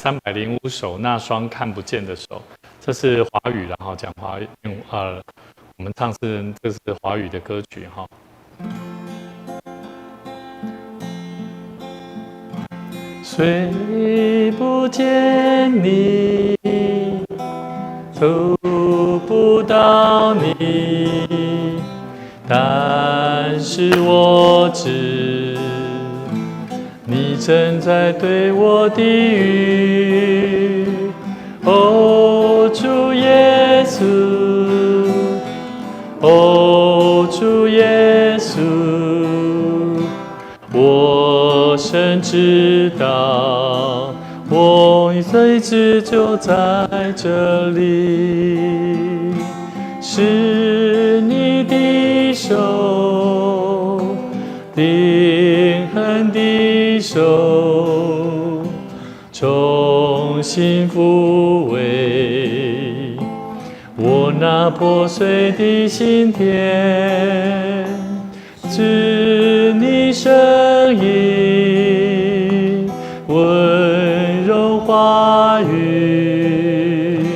305首那双看不见的手，这是华语，然后讲华语，我们唱这是华语的歌曲哈。虽不见你，触不到你，但是我知你正在对我低语。哦，主耶稣，哦，主耶稣，我深知道，我随时就在这里，是你的手，定恒的手，重新抚慰我那破碎的心田，知你声音，温柔话语，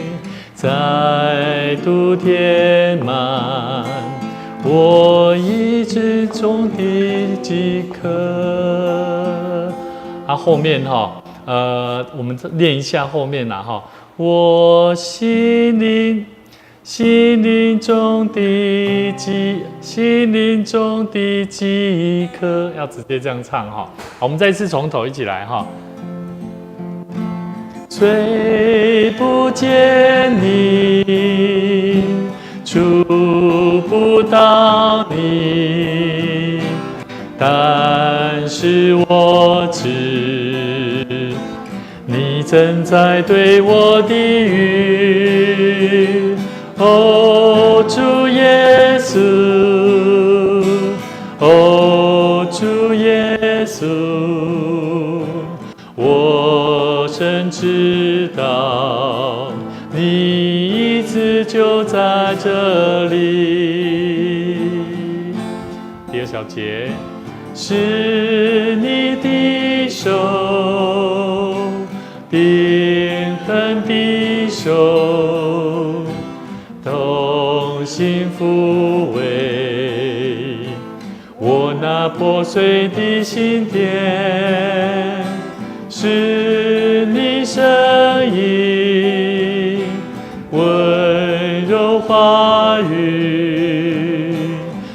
再度填满我意志中的饥渴。后面我们练一下后面我心灵中的饥渴，要直接这样唱好，我们再一次从头一起来虽不见你，触不到你，但是我知你正在对我低语。哦，主耶稣，哦，主耶稣，我深知道你一直就在这里。第二小节，是你的手，定恒的手，同心抚慰我那破碎的心田，是你声音，温柔话语，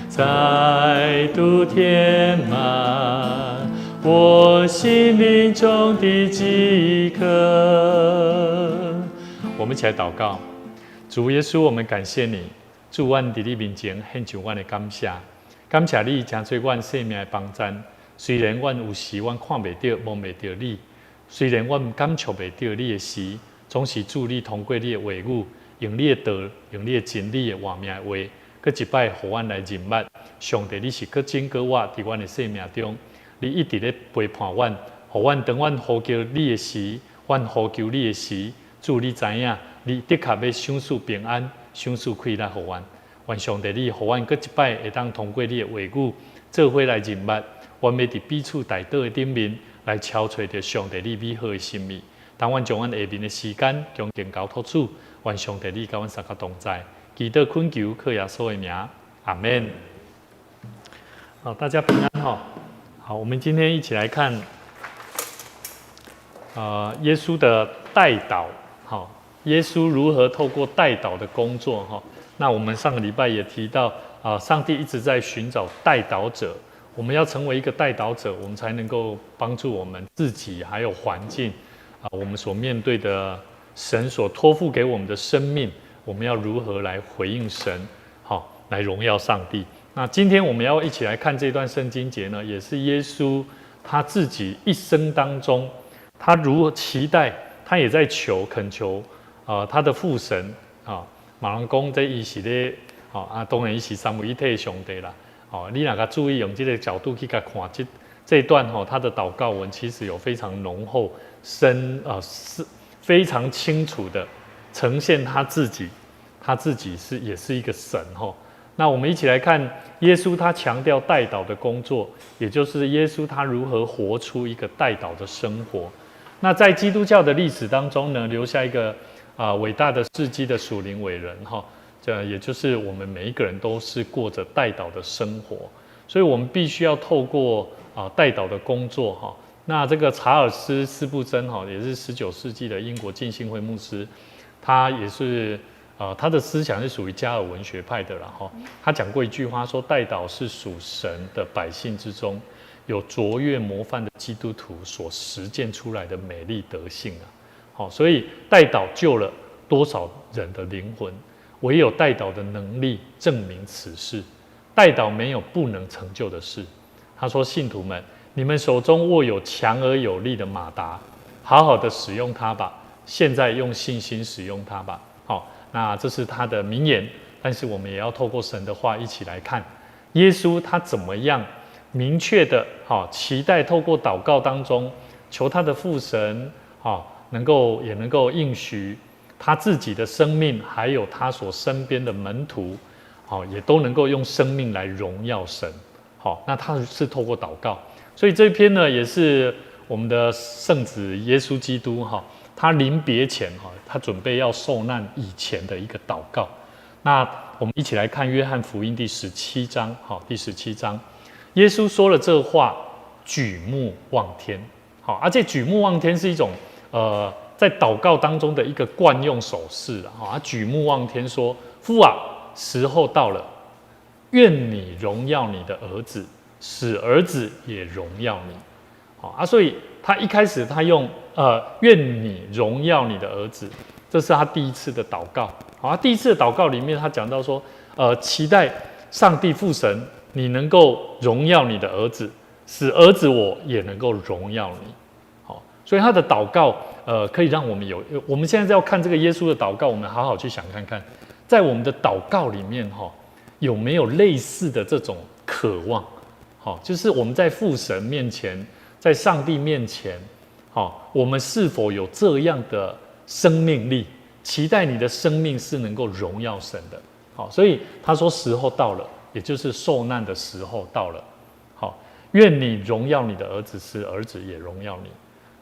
再度填满我心灵中的饥渴。我们一起来祷告。主耶稣，我们感谢你，主，我们在你面前献上我们的感谢，感谢你真做我们生命的帮助。虽然我们有时我们看不到、摸不到你，虽然我们感触不到你的时，总是主你通过你的话语，用你的道，用你的真理的活命的话，搁一摆互我们来认捌。上帝，你是搁拯救我，在我们的生命中，你一直咧陪伴我，互我当我呼叫你的时，我呼求你的时，主你知影。你的确要赏赐平安，赏赐快乐给我们。愿上帝你，互我搁一摆会当通过你的话语，做伙来认捌，我们要伫彼此大道的顶面来敲找着上帝你美好的心意。当我将我下面的时间恭敬交托主，愿上帝你甲阮三个同在，祈祷恳求靠耶稣的名，阿门。好，大家平安哈。好，我们今天一起来看，耶稣的代祷，好。耶稣如何透过代祷的工作那我们上个礼拜也提到上帝一直在寻找代祷者，我们要成为一个代祷者，我们才能够帮助我们自己还有环境我们所面对的神所托付给我们的生命，我们要如何来回应神，来荣耀上帝。那今天我们要一起来看这段圣经节呢，也是耶稣他自己一生当中，他如何期待，他也在恳求他的父神马人讲这伊是咧当然伊是三位一体的上帝啦你若个注意用这个角度去看这一段他的祷告文其实有非常浓厚是非常清楚的呈现他自己也是一个神那我们一起来看耶稣他强调代祷的工作，也就是耶稣他如何活出一个代祷的生活。那在基督教的历史当中呢，留下一个伟大的世纪的属灵伟人哈，这也就是我们每一个人都是过着代祷的生活，所以我们必须要透过代祷的工作哈。那这个查尔斯·斯布真哈，也是19世纪的英国浸信会牧师，他也是他的思想是属于加尔文学派的啦哈。他讲过一句话说，代祷是属神的百姓之中有卓越模范的基督徒所实践出来的美丽德性啊。好，所以代祷救了多少人的灵魂？唯有代祷的能力证明此事。代祷没有不能成就的事。他说：“信徒们，你们手中握有强而有力的马达，好好的使用它吧。现在用信心使用它吧。”好，那这是他的名言。但是我们也要透过神的话一起来看，耶稣他怎么样明确的期待透过祷告当中求他的父神能够应许他自己的生命，还有他所身边的门徒，也都能够用生命来荣耀神。好，那他是透过祷告，所以这篇呢，也是我们的圣子耶稣基督他临别前他准备要受难以前的一个祷告。那我们一起来看约翰福音第17章，第17章，耶稣说了这话，举目望天。而且举目望天是一种在祷告当中的一个惯用手势他举目望天说：“父啊，时候到了，愿你荣耀你的儿子，使儿子也荣耀你。”所以他一开始他用愿你荣耀你的儿子，这是他第一次的祷告。他第一次的祷告里面，他讲到说，期待上帝父神你能够荣耀你的儿子，使儿子我也能够荣耀你。所以他的祷告可以让我们我们现在要看这个耶稣的祷告，我们好好去想看看，在我们的祷告里面有没有类似的这种渴望？就是我们在父神面前，在上帝面前，我们是否有这样的生命力？期待你的生命是能够荣耀神的。所以他说时候到了，也就是受难的时候到了。愿你荣耀你的儿子，使儿子也荣耀你。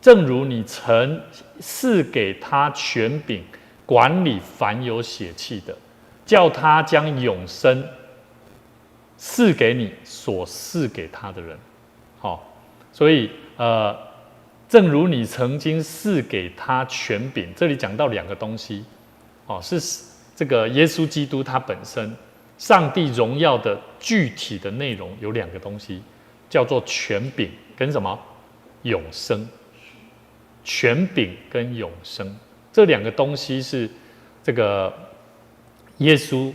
正如你曾赐给他权柄，管理凡有血气的，叫他将永生赐给你所赐给他的人。所以正如你曾经赐给他权柄，这里讲到两个东西，是这个耶稣基督他本身，上帝荣耀的具体的内容有两个东西，叫做权柄跟什么？永生。权柄跟永生这两个东西是这个耶稣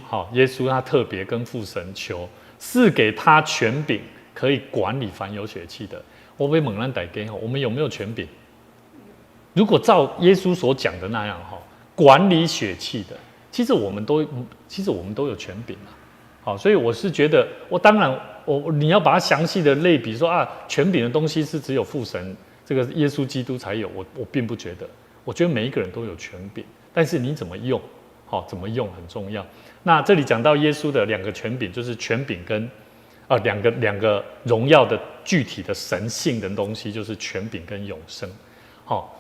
他特别跟父神求赐给他权柄，可以管理凡有血气的。我被猛然逮给我们有没有权柄？如果照耶稣所讲的那样管理血气的，其实我们都有权柄所以我是觉得，当然你要把它详细的类比说权柄的东西是只有父神这个耶稣基督才有，我并不觉得。我觉得每一个人都有权柄，但是你怎么用，怎么用很重要。那这里讲到耶稣的两个权柄，就是权柄跟两个荣耀的具体的神性的东西，就是权柄跟永生。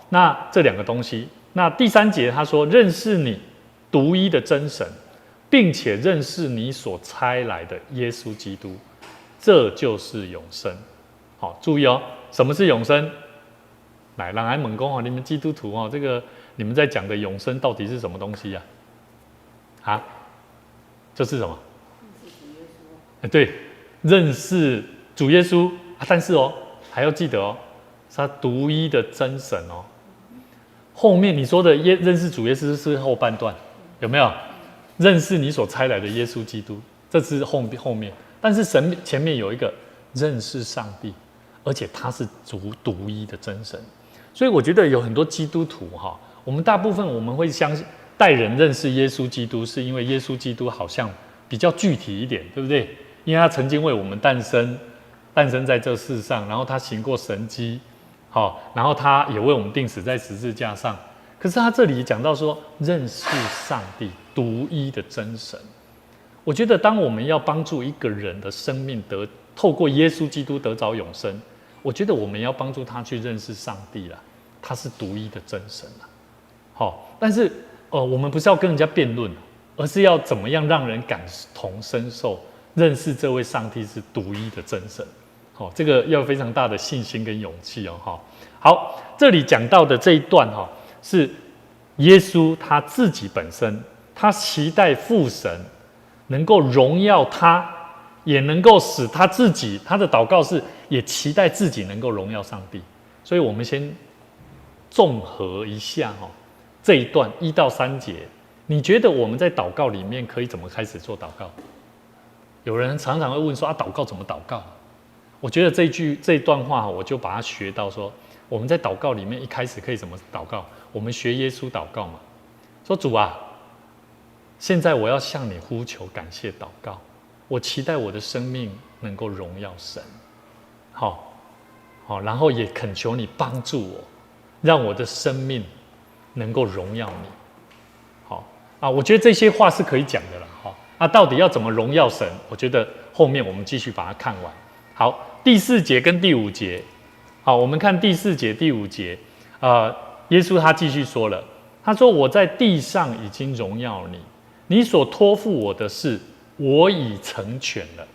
那这两个东西，那第3节他说认识你独一的真神，并且认识你所差来的耶稣基督，这就是永生。注意什么是永生？来，让来猛攻你们基督徒这个你们在讲的永生到底是什么东西呀？这是什么？对，认识主耶稣但是还要记得是他独一的真神后面你说的认识主耶稣是后半段，有没有？认识你所差来的耶稣基督，这是后面。但是神前面有一个认识上帝，而且他是独一的真神。所以我觉得有很多基督徒我们大部分我们会相信带人认识耶稣基督，是因为耶稣基督好像比较具体一点，对不对？因为他曾经为我们诞生在这世上，然后他行过神迹，然后他也为我们钉死在十字架上。可是他这里讲到说认识上帝独一的真神。我觉得当我们要帮助一个人的生命透过耶稣基督得着永生，我觉得我们要帮助他去认识上帝啦。他是独一的真神啊。好，但是我们不是要跟人家辩论，而是要怎么样让人感同身受，认识这位上帝是独一的真神。好，这个要非常大的信心跟勇气哦。好，这里讲到的这一段是耶稣他自己本身，他期待父神能够荣耀他，也能够使他自己，他的祷告是也期待自己能够荣耀上帝。所以我们先综合一下这一段1到3节，你觉得我们在祷告里面可以怎么开始做祷告？有人常常会问说祷告怎么祷告？我觉得这一段话我就把它学到说，我们在祷告里面一开始可以怎么祷告？我们学耶稣祷告嘛，说主啊，现在我要向你呼求感谢祷告，我期待我的生命能够荣耀神。好，然后也恳求你帮助我，让我的生命能够荣耀你。好我觉得这些话是可以讲的啦。到底要怎么荣耀神？我觉得后面我们继续把它看完。好，第4节跟第5节。好，我们看第4节、第5节。耶稣他继续说了，他说：“我在地上已经荣耀你，你所托付我的事，我已成全了。”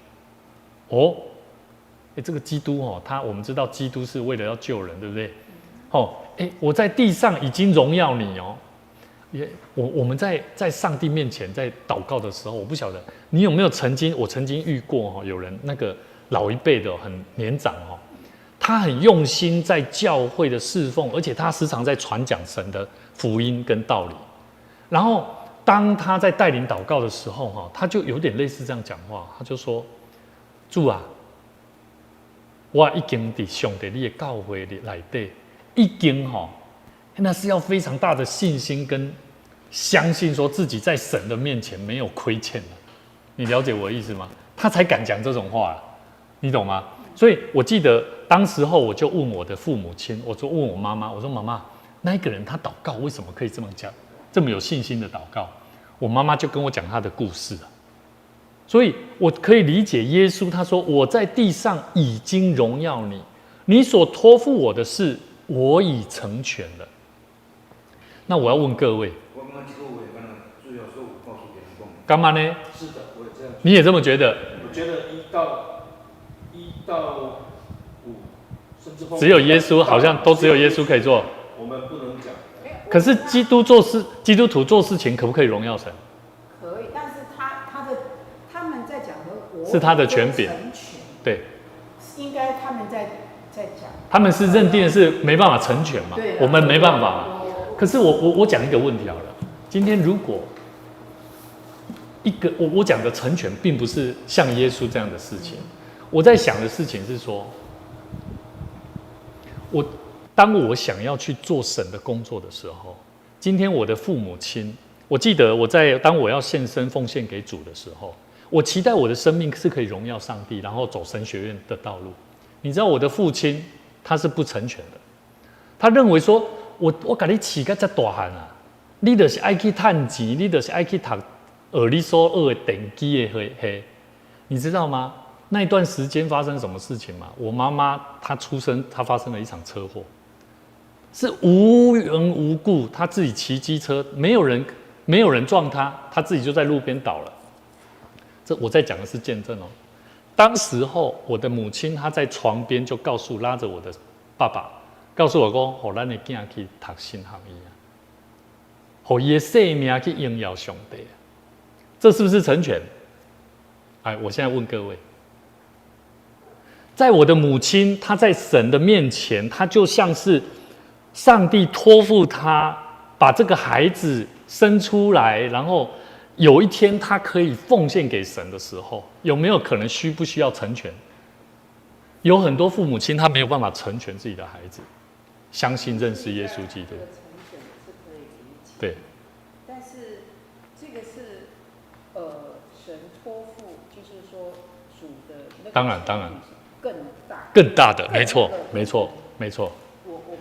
这个基督我们知道基督是为了要救人，对不对？我在地上已经荣耀你哦。我们在上帝面前在祷告的时候，我不晓得你有没有我曾经遇过有人那个老一辈的很年长他很用心在教会的侍奉，而且他时常在传讲神的福音跟道理。然后当他在带领祷告的时候他就有点类似这样讲话，他就说：“主啊，我已经在上帝你的教会里面，已经那是要非常大的信心跟相信，说自己在神的面前没有亏欠了。你了解我的意思吗？他才敢讲这种话你懂吗？所以我记得当时候我就问我的父母亲，我就问我妈妈，我说妈妈，那一个人他祷告为什么可以这么讲，这么有信心的祷告？我妈妈就跟我讲他的故事所以我可以理解耶稣他说：“我在地上已经荣耀你，你所托付我的事，我已成全了。”那我要问各位，干嘛呢？是的，我也这样。你也这么觉得？我觉得1到5，甚至只有耶稣，好像都只有耶稣可以做。我们不能讲。可是基督徒做事情可不可以荣耀神？可以，但是他们在讲的是他的权柄，对，应该他们在讲。他们是认定的是没办法成全嘛，我们没办法嘛。可是我讲一个问题好了，今天如果我讲的成全，并不是像耶稣这样的事情。我在想的事情是说，当我想要去做神的工作的时候，今天我的父母亲，我记得当我要献身奉献给主的时候，我期待我的生命是可以荣耀上帝，然后走神学院的道路。你知道我的父亲他是不成全的，他认为说我给你起个这大汉你就是爱去赚钱，你就是爱去读你所学的电机的嘿，你知道吗？那一段时间发生什么事情吗？我妈妈她发生了一场车祸，是无缘无故，她自己骑机车，没有人撞她，她自己就在路边倒了。这我在讲的是见证当时候我的母亲她在床边就拉着我的爸爸，告诉我说：“让咱的囝去读神学院让他的生命去荣耀上帝。”这是不是成全？我现在问各位。在我的母亲，她在神的面前，她就像是上帝托付她把这个孩子生出来，然后有一天她可以奉献给神的时候，有没有可能需不需要成全？有很多父母亲他没有办法成全自己的孩子，相信认识耶稣基督。对。但是这个是神托付，就是说主的那个。当然。更大的，没错。我们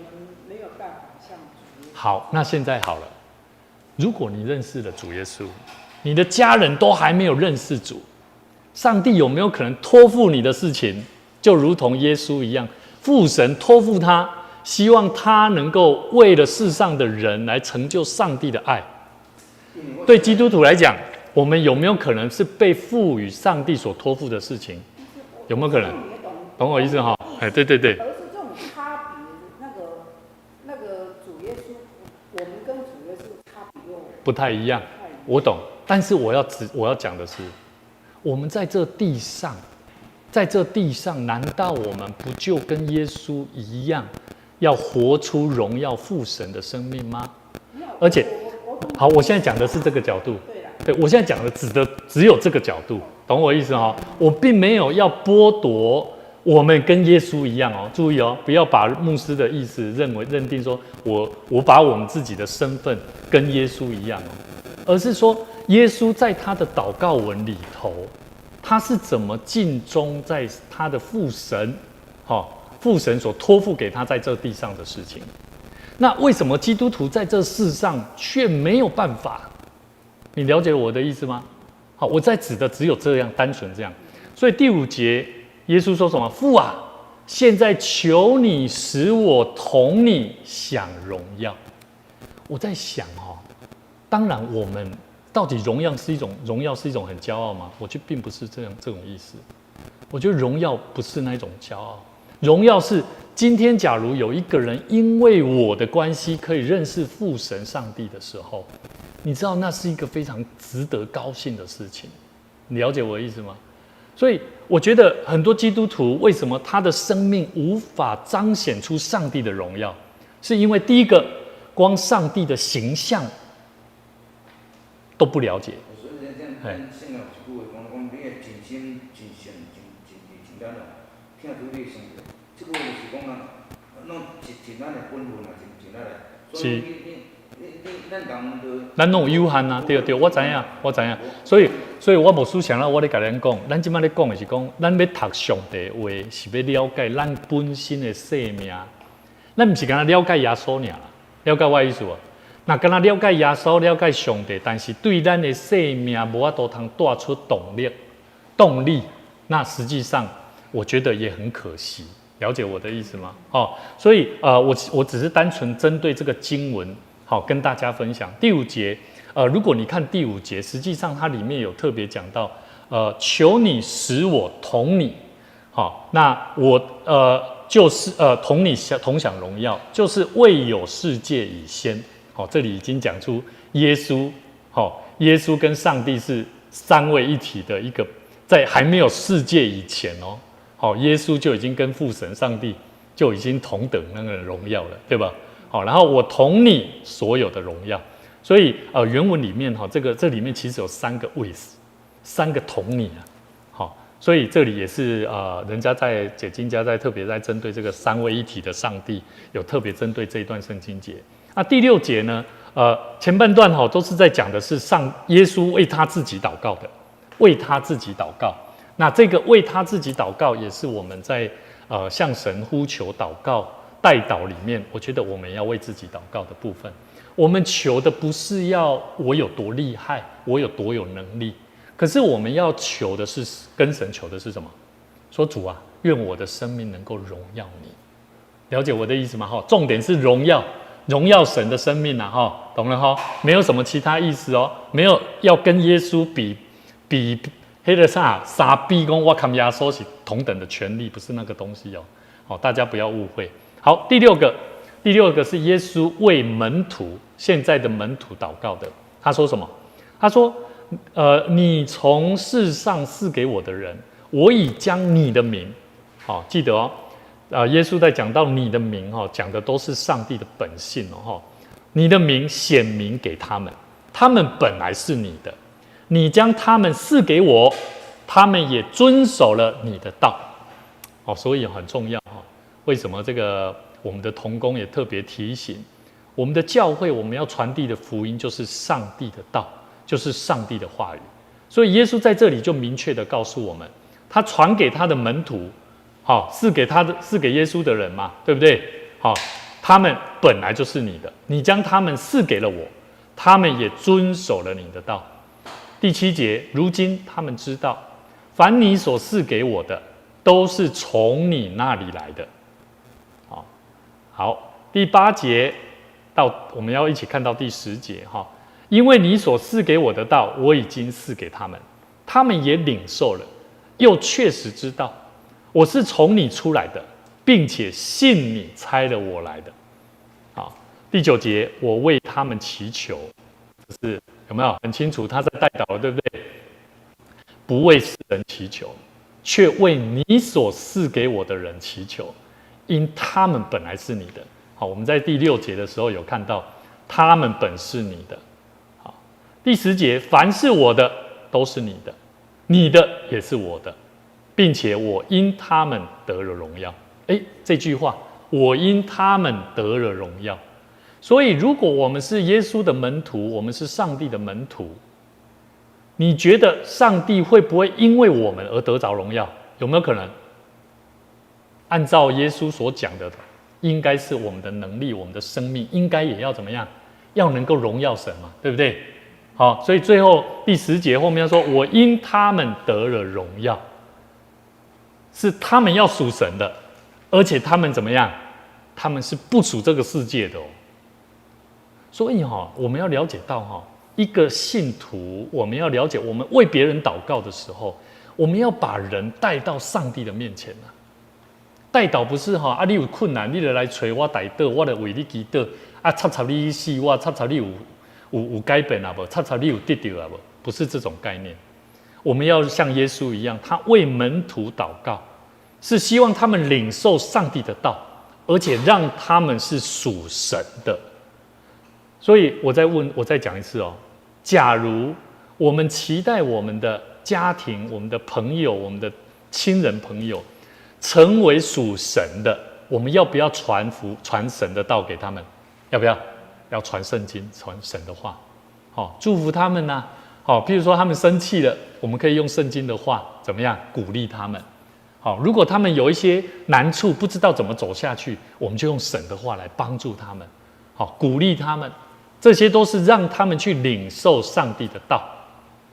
没有办法像主。好，那现在好了，如果你认识了主耶稣，你的家人都还没有认识主，上帝有没有可能托付你的事情，就如同耶稣一样，父神托付他希望他能够为了世上的人来成就上帝的爱。对基督徒来讲，我们有没有可能是被赋予上帝所托付的事情？有没有可能？懂我意思哈？哎，对对对。而是这种差别，那个主耶稣，我们跟主耶稣差别又不太一样。我懂，但是我要讲的是，我们在这地上，难道我们不就跟耶稣一样，要活出荣耀父神的生命吗？而且，好，我现在讲的是这个角度。对，我现在讲的只有这个角度，懂我意思哈？我并没有要剥夺我们跟耶稣一样哦，注意哦，不要把牧师的意思认定说我把我们自己的身份跟耶稣一样哦，而是说耶稣在他的祷告文里头，他是怎么尽忠在他的父神，父神所托付给他在这地上的事情。那为什么基督徒在这世上却没有办法？你了解我的意思吗？好，我在指的只有这样，单纯这样。所以第5节，耶稣说什么？父啊，现在求你使我同你享荣耀。我在想当然我们到底荣耀是一种很骄傲吗？我觉得并不是这种意思。我觉得荣耀不是那种骄傲，荣耀是今天假如有一个人因为我的关系可以认识父神上帝的时候，你知道那是一个非常值得高兴的事情。你了解我的意思吗？所以我觉得很多基督徒为什么他的生命无法彰显出上帝的荣耀，是因为第一个，光上帝的形象都不了解。所以咱圣经有一句话讲，你要真心、真善、真咱听出你的生活。这句话就是讲咱的本分嘛，真咱的。所以咱拢有有限啊，对，我知影。所以我无思想啦，我咧甲咱讲，咱即摆咧讲的是讲，咱要读上帝话，是要了解咱本身的生命。咱不是干那了解耶稣尔啦，了解我的意思无？那干那了解耶稣、了解上帝，但是对咱的生命无法度通带出动力，那实际上我觉得也很可惜。了解我的意思吗？所以我只是单纯针对这个经文，跟大家分享第5节。如果你看第5节，实际上它里面有特别讲到，求你使我同你，那我就是同你同享荣耀，就是未有世界以先。这里已经讲出耶稣跟上帝是三位一体的一个，在还没有世界以前耶稣就已经跟父神上帝就已经同等那个荣耀了，对吧？然后我同你所有的荣耀，所以原文里面这里面其实有3个位置，3个同你所以这里也是人家在解经家在特别在针对这个三位一体的上帝，有特别针对这一段圣经节。那第6节呢？前半段都是在讲的是耶稣为他自己祷告的，为他自己祷告。那这个为他自己祷告，也是我们在向神呼求祷告代祷里面，我觉得我们要为自己祷告的部分。我们求的不是要我有多厉害，我有多有能力，可是我们要求的是跟神求的是什么？说主啊，愿我的生命能够荣耀你。了解我的意思吗？重点是荣耀神的生命啊！懂了没有什么其他意思没有要跟耶稣比黑的傻逼公我看耶稣是同等的权利，不是那个东西大家不要误会。好，第六个是耶稣为门徒现在的门徒祷告的。他说什么？他说你从世上赐给我的人，我已将你的名记得耶稣在讲到你的名讲的都是上帝的本性你的名显明给他们，他们本来是你的，你将他们赐给我，他们也遵守了你的道所以很重要为什么这个我们的同工也特别提醒我们的教会，我们要传递的福音就是上帝的道，就是上帝的话语。所以耶稣在这里就明确的告诉我们，他传给他的门徒是给耶稣的人嘛，对不对？他们本来就是你的，你将他们赐给了我，他们也遵守了你的道。第7节，如今他们知道，凡你所赐给我的，都是从你那里来的。好，第8节到我们要一起看到第10节哈。因为你所赐给我的道，我已经赐给他们，他们也领受了，又确实知道我是从你出来的，并且信你差了我来的。好，第9节，我为他们祈求，这是有没有很清楚？他在代祷了，对不对？不为世人祈求，却为你所赐给我的人祈求，因他们本来是你的。好，我们在第6节的时候有看到，他们本是你的。好，第10节，凡是我的都是你的，你的也是我的，并且我因他们得了荣耀。这句话，我因他们得了荣耀。所以，如果我们是耶稣的门徒，我们是上帝的门徒，你觉得上帝会不会因为我们而得着荣耀？有没有可能？按照耶稣所讲的，应该是我们的能力、我们的生命，应该也要怎么样？要能够荣耀神嘛，对不对？好，所以最后第10节后面说：“我因他们得了荣耀。”是他们要属神的，而且他们怎么样？他们是不属这个世界的哦。所以我们要了解到一个信徒，我们要了解，我们为别人祷告的时候，我们要把人带到上帝的面前啊。代祷不是你有困难，你就来找我代祷，我就为你祈祷插你死我，插你有改变啊不？插你有得到啊不？不是这种概念。我们要像耶稣一样，他为门徒祷告，是希望他们领受上帝的道，而且让他们是属神的。所以我再讲一次哦。假如我们期待我们的家庭、我们的朋友、我们的亲人朋友成为属神的，我们要不要传神的道给他们？要不要？要传圣经、传神的话，祝福他们啊。譬如说他们生气了，我们可以用圣经的话怎么样鼓励他们？如果他们有一些难处，不知道怎么走下去，我们就用神的话来帮助他们，鼓励他们。这些都是让他们去领受上帝的道。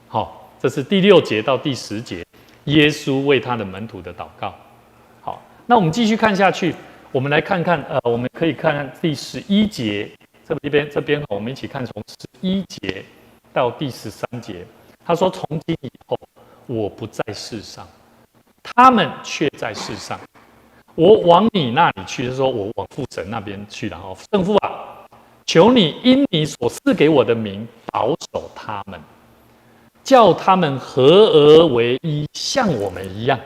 好，这是第6节到第10节，耶稣为他的门徒的祷告。好，那我们继续看下去，我们来看看，我们可以看看第11节，这边我们一起看从11节到第13节。他说：“从今以后，我不在世上，他们却在世上。我往你那里去，就是说我往父神那边去了。圣父啊，求你因你所赐给我的名保守他们，叫他们合而为一，像我们一样。”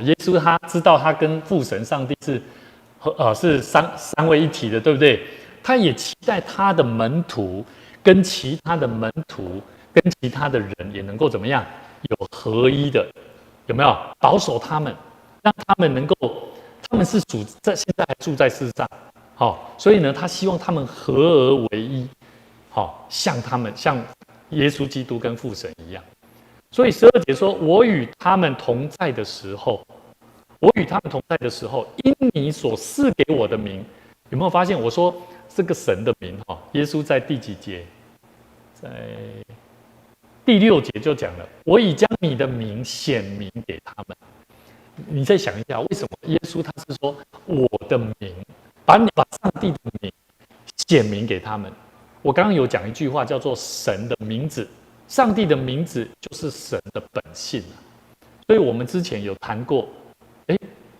耶稣他知道他跟父神上帝是三位一体的，对不对？他也期待他的门徒跟其他的门徒跟其他的人也能够怎么样有合一的，有没有？保守他们，让他们能够，他们是现在还住在世上。所以呢，他希望他们合而为一，像耶稣基督跟父神一样。所以12节说：“我与他们同在的时候，因你所赐给我的名。”有没有发现？我说这个神的名，耶稣在第几节？在第6节就讲了：“我已将你的名显明给他们。”你再想一下，为什么耶稣他是说我的名？把上帝的名显明给他们。我刚刚有讲一句话，叫做神的名字，上帝的名字就是神的本性。所以我们之前有谈过，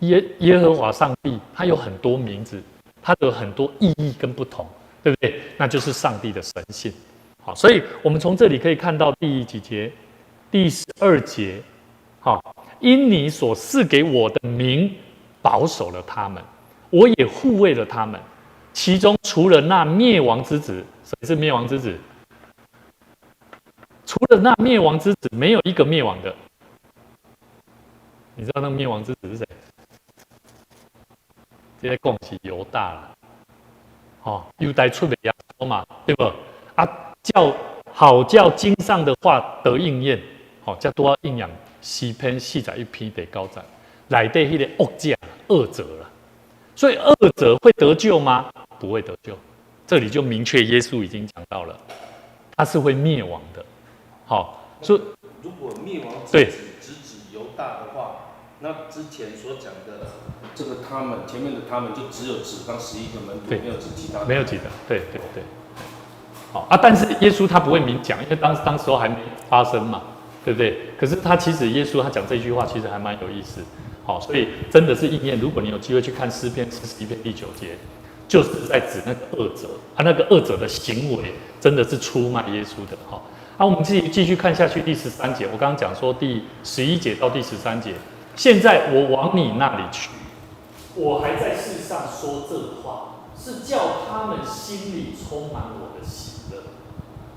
耶和华上帝他有很多名字，他有很多意义跟不同，对不对？那就是上帝的神性。好，所以我们从这里可以看到第几节？第12节。因你所赐给我的名保守了他们，我也护卫了他们，其中除了那灭亡之子，谁是灭亡之子？除了那灭亡之子，没有一个灭亡的。你知道那灭亡之子是谁？这些讲是犹大啦，犹大出的耶稣嘛，对不？好叫经上的话得应验，这多应验诗篇41篇第9节，内底那个恶者了。所以恶者会得救吗？不会得救。这里就明确耶稣已经讲到了，他是会灭亡的。所以如果灭亡对直指犹大的话，那之前所讲的这个他们前面的他们就只有指当11个门徒，对没有指其他的。没有记得，对对对。好啊，但是耶稣他不会明讲，因为当时候还没发生嘛，对不对？可是他其实耶稣他讲这句话其实还蛮有意思，好，所以真的是应验。如果你有机会去看诗篇41篇第9节，就是在指那个恶者，那个恶者的行为真的是出卖耶稣的，哈。好，我们继续看下去第13节，我刚刚讲说第11节到第13节，现在我往你那里去，我还在世上说这话，是叫他们心里充满我的喜乐。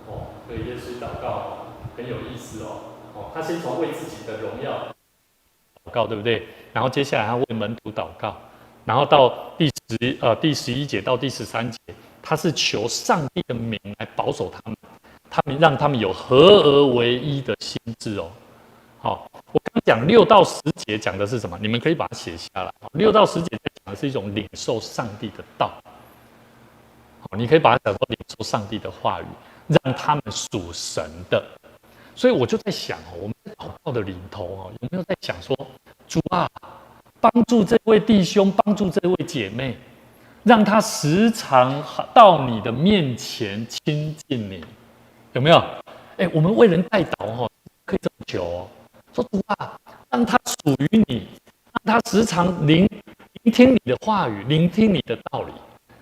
哦，所以耶稣祷告很有意思哦。哦，他先从为自己的荣耀祷告，对不对？然后接下来他为门徒祷告，然后到第11节到第13节，他是求上帝的名来保守他们，让他们有合而为一的心智哦。好，我刚讲6到10节讲的是什么？你们可以把它写下来。6到10节讲的是一种领受上帝的道。好，你可以把它讲作领受上帝的话语，让他们属神的。所以我就在想我们在祷告的里头有没有在想说，主啊，帮助这位弟兄，帮助这位姐妹，让他时常到你的面前亲近你，有没有？我们为人代祷可以这么求说主啊，让他属于你，让他时常聆听你的话语，聆听你的道理。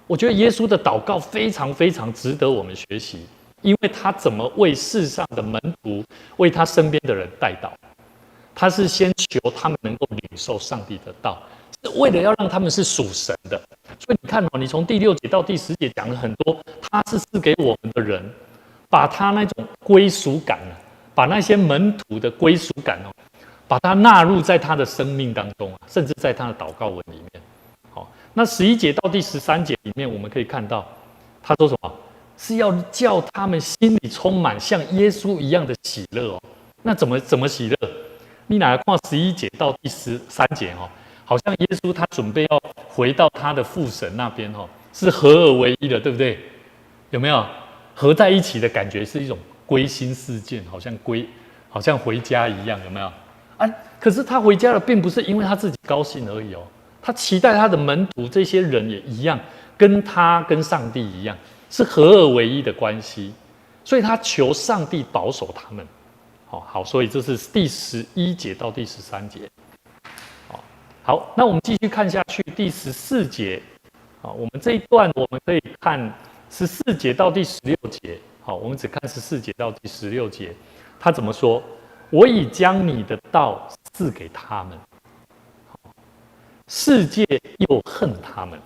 我觉得耶稣的祷告非常非常值得我们学习，因为他怎么为世上的门徒，为他身边的人代祷，他是先求他们能够领受上帝的道，是为了要让他们是属神的。所以你看你从第6节到第10节讲了很多，他是赐给我们的人，把他那种归属感把那些门徒的归属感把它纳入在他的生命当中甚至在他的祷告文里面。好，那11节到第13节里面，我们可以看到他说什么？是要叫他们心里充满像耶稣一样的喜乐那怎么喜乐？你哪看11节到第13节好像耶稣他准备要回到他的父神那边是合而为一的，对不对？有没有合在一起的感觉？是一种归心似箭，好像回家一样，有没有？可是他回家了，并不是因为他自己高兴而已他期待他的门徒这些人也一样，跟他跟上帝一样，是合而为一的关系，所以他求上帝保守他们。好，所以这是第11节到第13节。好，那我们继续看下去，第14节。我们这一段我们可以看14节到第16节。好，我们只看14节到第16节，他怎么说？我已将你的道赐给他们，世界又恨他们，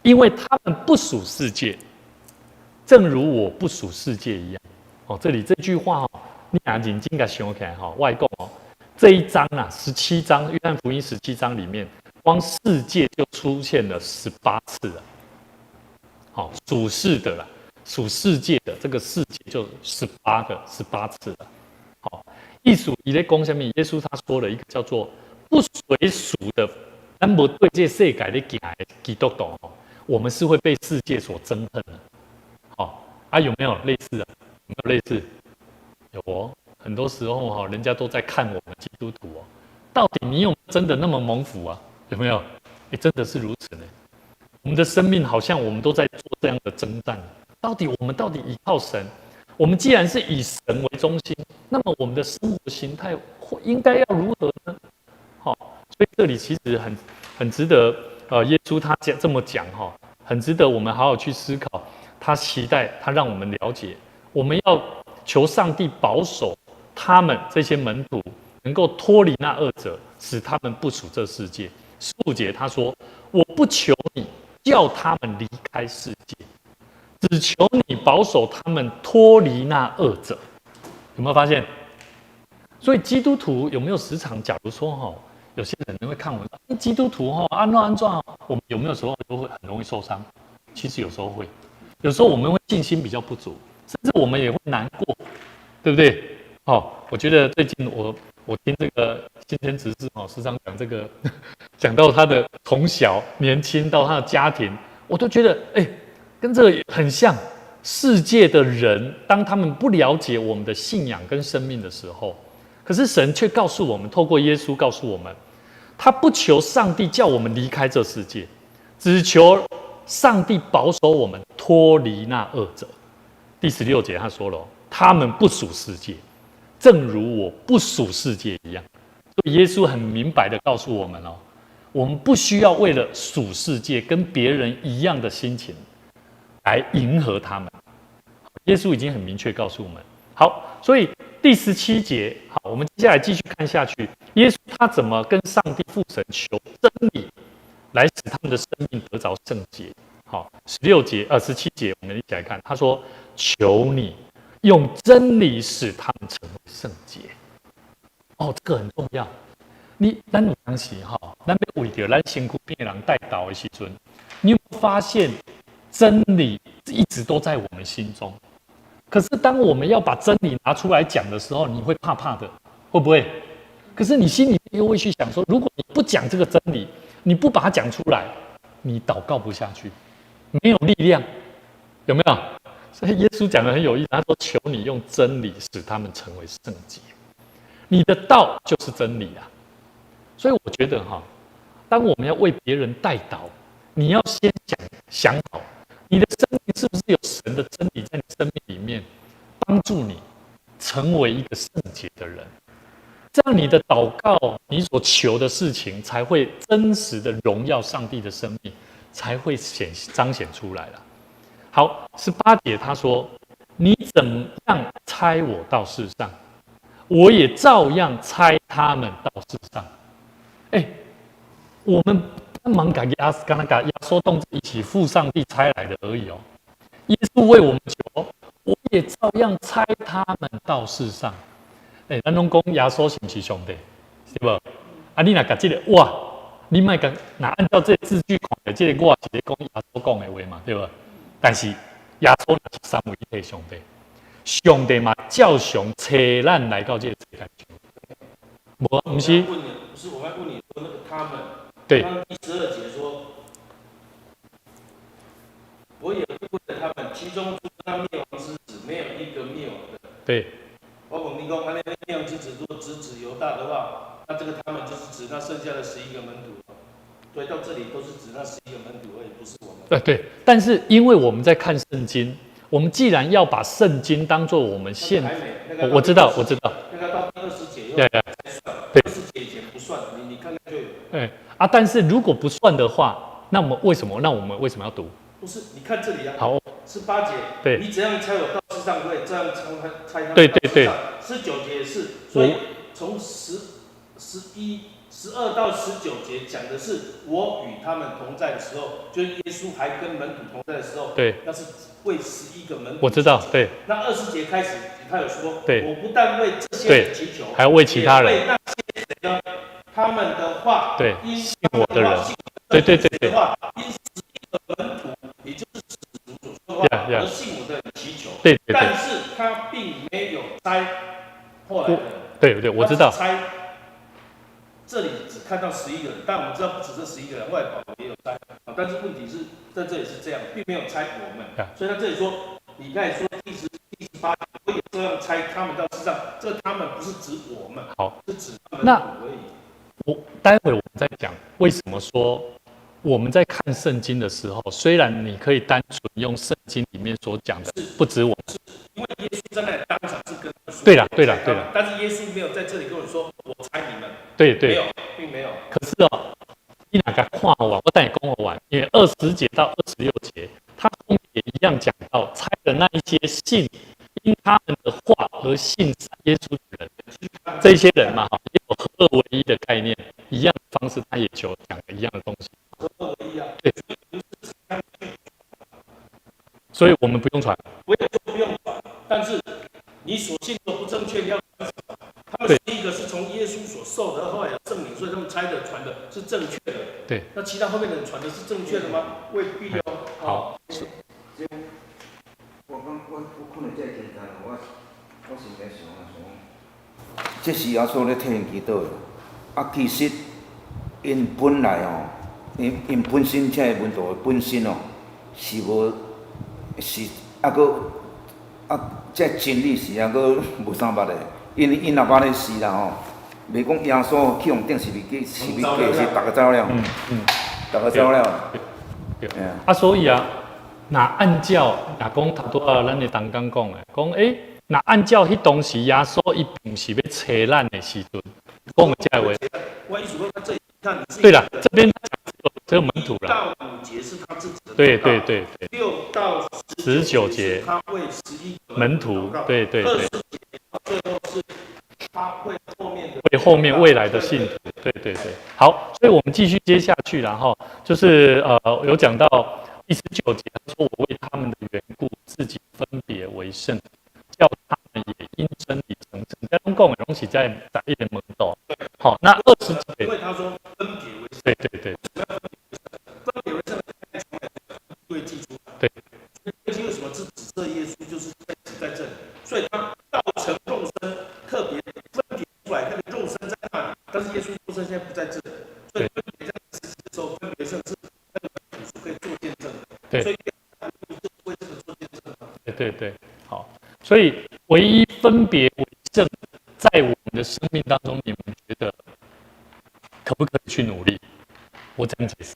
因为他们不属世界，正如我不属世界一样。这里这句话你认真给想起来我讲这一章17章，约翰福音17章里面，光世界就出现了18次了。属世的啦，属世界的这个世界就18次了。意思他在讲什么？耶稣他说了一个叫做不随俗的，咱无对这世界在行的基督徒我们是会被世界所憎恨的。有没有类似的？有没有类似？有很多时候人家都在看我们基督徒到底你有没有真的那么蒙福啊？有没有？真的是如此呢。我们的生命好像我们都在做这样的征战，我们到底依靠神？我们既然是以神为中心，那么我们的生活形态应该要如何呢？所以这里其实很值得耶稣他这么讲很值得我们好好去思考。他期待他让我们了解，我们要求上帝保守他们这些门徒能够脱离那恶者，使他们不属这世界。15节他说：“我不求你叫他们离开世界，只求你保守他们脱离那恶者。”有没有发现？所以基督徒有没有时常，假如说有些人会看我们基督徒安怎我们有没有时候都会很容易受伤？其实有时候会，有时候我们会信心比较不足，甚至我们也会难过，对不对？我觉得最近我听这个新天执事时常讲这个，讲到他的从小年轻到他的家庭，我都觉得跟这个很像。世界的人，当他们不了解我们的信仰跟生命的时候，可是神却告诉我们，透过耶稣告诉我们，他不求上帝叫我们离开这世界，只求上帝保守我们脱离那恶者。第16节他说了，他们不属世界，正如我不属世界一样。所以耶稣很明白的告诉我们哦，我们不需要为了属世界跟别人一样的心情来迎合他们。耶稣已经很明确告诉我们。好，所以第17节，好，我们接下来继续看下去，耶稣他怎么跟上帝父神求真理，来使他们的生命得着圣洁。好，17节，我们一起来看，他说：“求你用真理使他们成为圣洁。”哦，这个很重要。咱有当时哈，咱要为着咱身躯边的人带导的时阵，你有没有发现真理一直都在我们心中？可是当我们要把真理拿出来讲的时候，你会怕怕的，会不会？可是你心里又会去想说，如果你不讲这个真理，你不把它讲出来，你祷告不下去，没有力量，有没有？所以耶稣讲的很有意思，他说：“求你用真理使他们成为圣洁。”你的道就是真理啊。所以我觉得哈，当我们要为别人代祷，你要先想好，你的生命是不是有神的真理在你生命里面，帮助你成为一个圣洁的人。这样你的祷告，你所求的事情，才会真实的荣耀上帝的生命，才会彰显出来了。好，18节他说：“你怎样差我到世上，我也照样差他们到世上。”我们帮忙把压缩动一起付上帝差来的而已哦。耶稣为我们求，我也照样差他们到世上。咱拢讲耶稣是不是上帝？是不？啊，你若把这个哇，你莫讲，那按照这个字句看，这个我是咧讲耶稣讲的话嘛，对不？但是耶稣是三位一体上帝，上帝嘛照常找咱来到这个世界上。不是？不是，我要问你说那个他们。对。刚刚第12节说，我也不问他们，其中诸那灭亡之子，没有一个灭亡的。对。我讲你讲，那灭亡之子如果只指犹大的话，那这个他们就是指那剩下的11个门徒。所以到这里都是指那11个门徒而已，不是我们。对。但是因为我们在看圣经，我们既然要把圣经当做我们现，我知道。那个到20节又对。20节以前不算，你看看就有。但是如果不算的话，那我们为什么要读？不是，你看这里啊。好，18节。对。你怎样猜我到世上，我也这样猜他们到世上。对。19节也是，所以从12到19节讲的是我与他们同在的时候，就是耶稣还跟门徒同在的时候。对。那是为11个门徒。我知道，对。那20节开始，他有说，对，我不但为这些人祈求，还要为其他人，为那些谁呢？他们的话，对，因信我的人，对，因11个门徒，也就是使徒所说的话，而信我的人祈求。对。但是他并没有猜后来的。对，我知道。猜，这里只看到11个人，但我们知道不止这11个人，外保也有猜。但是问题是在这里是这样，并没有猜我们。所以他这里说，你刚才说第18，我也这样猜他们到世上，这个他们不是指我们，好，是指他们而已。待会我们再讲为什么说我们在看圣经的时候，虽然你可以单纯用圣经里面所讲的，不止我们，因为耶稣在那里当场是跟他说，对了，但是耶稣没有在这里跟我说，我猜你们，对，没有，并没有。可是你哪个看完，我带你跟我玩，因为20节到26节，他后面也一样讲到猜的那一些信因他们的话而信耶稣的人，这些人嘛，也有合二为一的概念，一样的方式，他也就讲了一样的东西。合二为一啊。对。所以我们不用传。我也说不用传，但是你所信的不正确，你要传什么？他们第一个是从耶稣所受的，后来有圣灵，所以他们猜的传的是正确的。对。那其他后面的人传的是正确的吗？未必哦。好。我可能这简单，我是在想，这是耶稣咧替因祈祷的。其实因本来因本身这个门徒的本身是无是这真理是无啥捌的。因若捌咧是啦袂讲耶稣去用顶是大家走了，大家走了。对。啊，所以啊，那按照若讲头拄咱的同工讲的，讲那按照迄当时耶稣伊并是要找咱的时阵，讲的这话。我意思说，他这看你自己。对了，这边只有门徒了。到5节是他自己的。对。6到19节，他为11个门徒，对。20节最后是他为后面未来的信徒，对。好，所以我们继续接下去，然后就是有讲到第19节，他说我为他们的缘故，自己分别为圣，叫他们也因真理成圣。在中共东西在一点门道。好，那20节，因为他说分别为圣，对。分别为圣的因为记出来，对。为什么是指色耶稣就是在这里？所以他道成肉身，特别分别出来，那个肉身在那里，但是耶稣肉身现在不在这里，所以分别在实际的时候，分别圣是那个主可以做见证的，对。所以为这个做见证的，对。好，所以唯一分别为圣，在我们的生命当中，你们觉得可不可以去努力？我这样解释，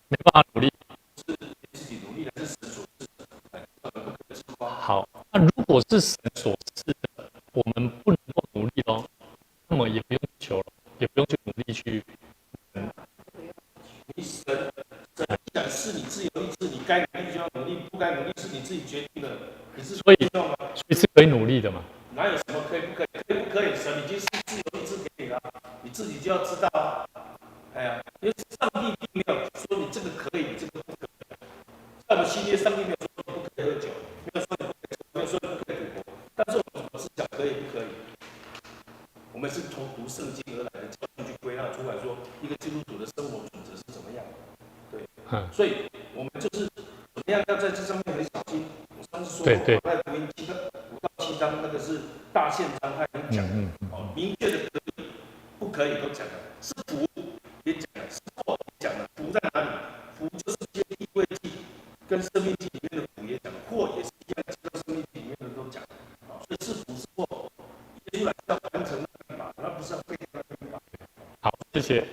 没办法努力，是自己努力还是神所赐的？好，那如果是神所赐的，我们不能够努力咯，那么也不用求了，也不用去努力去。你神想是你自由意志，你该努力就要努力，不该努力是你自己决定的。你是所以吗？所以是可以努力的嘛？哪有什么可以不可以？可以不可以？神已经是自由意志给你了，你自己就要知道啊。哎呀，因为上帝并没有说你这个可以，你这个不可以。在我们新约，上帝没有说你不可以喝酒，没有说你不可以，没有说你不可以赌博，但是我们是讲可以不可以？我们是从读圣经而来的教训去归纳出来说，一个基督徒的生活准则是怎么样的。对，所以我们就是怎么样要在这上面很小心。我上次说过，在福音5到7章那个是大宪章，他已经讲了，明确的可以不可以都讲了，是福也讲了，是祸也讲了。福在哪里？福就是接地位记跟生命记里面的福也讲了，祸也是一样，接到生命记里面的都讲了。所以是福是祸，耶稣来要完成那律法，那不是要废掉那律法。好，谢谢。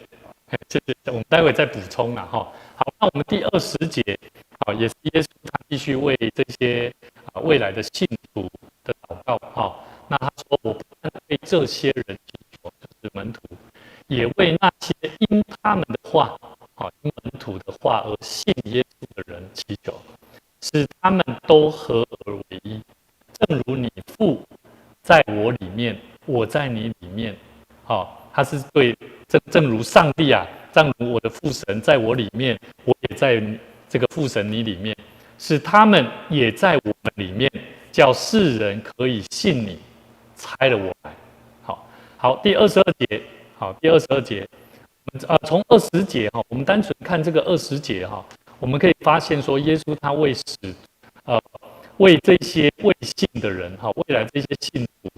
我们待会再补充啦哈。好，那我们第20节，好，也是耶稣他继续为这些未来的信徒的祷告哈。那他说：“我不但为这些人祈求，就是门徒，也为那些因他们的话，因门徒的话而信耶稣的人祈求，使他们都合而为一，正如你父在我里面，我在你里面。”好，他是对正如上帝啊，正如我的父神在我里面，我也在这个父神你里面，使他们也在我们里面，叫世人可以信你差了我来。好，第22节，第22节，从20节哈，我们单纯看这个20节哈，我们可以发现说，耶稣他为这些未信的人哈，未来这些信徒。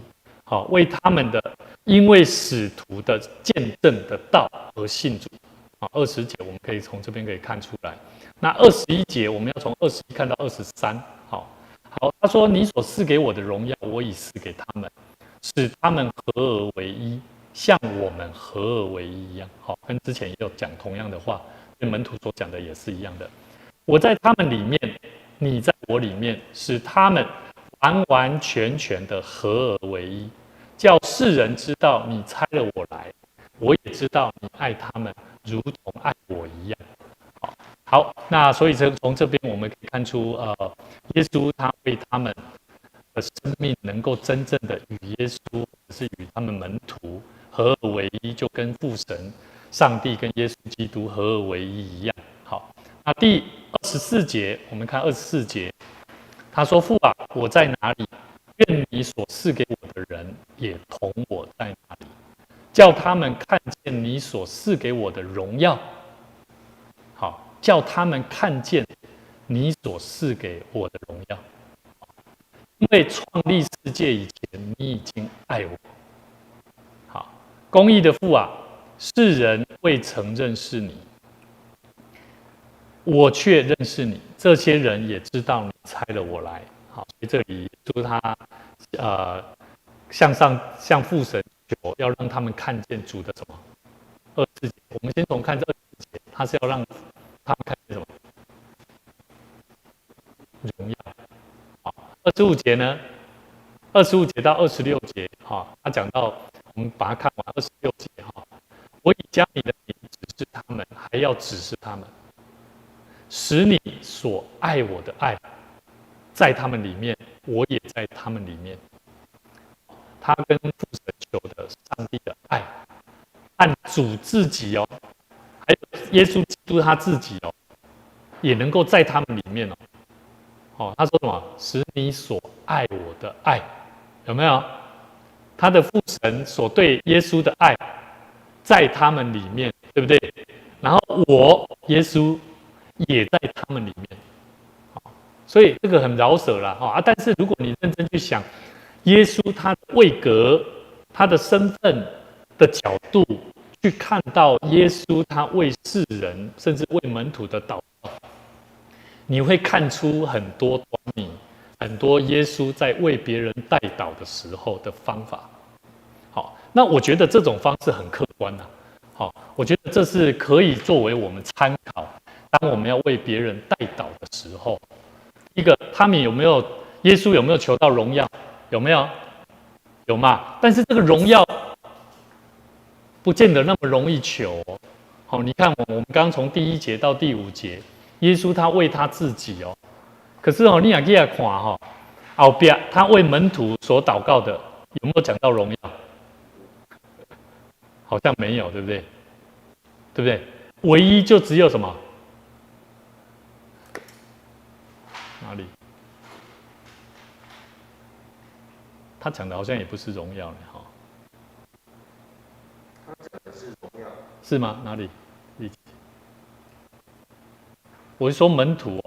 好，为他们的因为使徒的见证的道而信主。20节我们可以从这边可以看出来。那21节我们要从21看到23。好，他说：“你所赐给我的荣耀，我已赐给他们，使他们合而为一，像我们合而为一一样。”好，跟之前也有讲同样的话，对门徒所讲的也是一样的。我在他们里面，你在我里面，使他们完完全全的合而为一，叫世人知道你差了我来，我也知道你爱他们，如同爱我一样。好，那所以从这边我们可以看出，耶稣他为他们的生命能够真正的与耶稣，或者是与他们门徒合而为一，就跟父神、上帝跟耶稣基督合而为一一样。好，那第24节，我们看24节。他说：“父啊，我在哪里？愿你所赐给我的人也同我在哪里，叫他们看见你所赐给我的荣耀。好，叫他们看见你所赐给我的荣耀。因为创立世界以前，你已经爱我。好，公义的父啊，世人未曾认识你，我却认识你，这些人也知道你差了我来。好，所以这里说他向父神求要让他们看见主的什么24节。我们先从看这24节，他是要让他们看见什么？荣耀。好，25节呢？25节到26节，他讲到，我们把它看完26节，我已将你的名指示他们，还要指示他们，使你所爱我的爱在他们里面，我也在他们里面。他跟父神求的上帝的爱，按主自己还有耶稣基督他自己也能够在他们里面他说什么？使你所爱我的爱，有没有？他的父神所对耶稣的爱，在他们里面，对不对？然后我耶稣也在他们里面，所以这个很饶舌啦但是如果你认真去想，耶稣他的位格、他的身份的角度去看到耶稣他为世人，甚至为门徒的祷告，你会看出很多端倪，很多耶稣在为别人代祷的时候的方法。好，那我觉得这种方式很客观好，我觉得这是可以作为我们参考。当我们要为别人代祷的时候，一个他们耶稣有没有求到荣耀？有没有？有嘛？但是这个荣耀不见得那么容易求好，你看我们刚从第1节到第5节，耶稣他为他自己可是你也给他看后边他为门徒所祷告的有没有讲到荣耀？好像没有，对不对？对不对？唯一就只有什么？哪里？他讲的好像也不是荣耀他讲的是荣耀，是吗？哪里？我是说门徒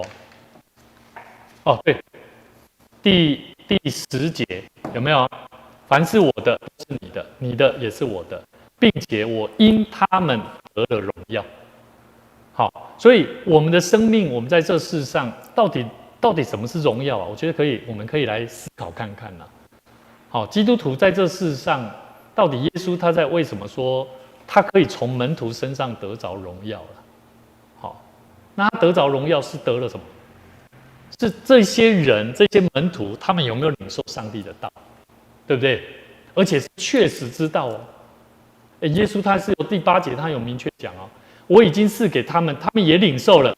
对，第10节有没有？凡是我的都是你的，你的也是我的，并且我因他们得了荣耀。好，所以我们的生命，我们在这世上到底什么是荣耀我觉得我们可以来思考看看好，基督徒在这世上，到底耶稣他在为什么说他可以从门徒身上得着荣耀了？好，那他得着荣耀是得了什么？是这些人、这些门徒，他们有没有领受上帝的道？对不对？而且是确实知道耶稣他是有第8节，他有明确讲我已经赐给他们，他们也领受了，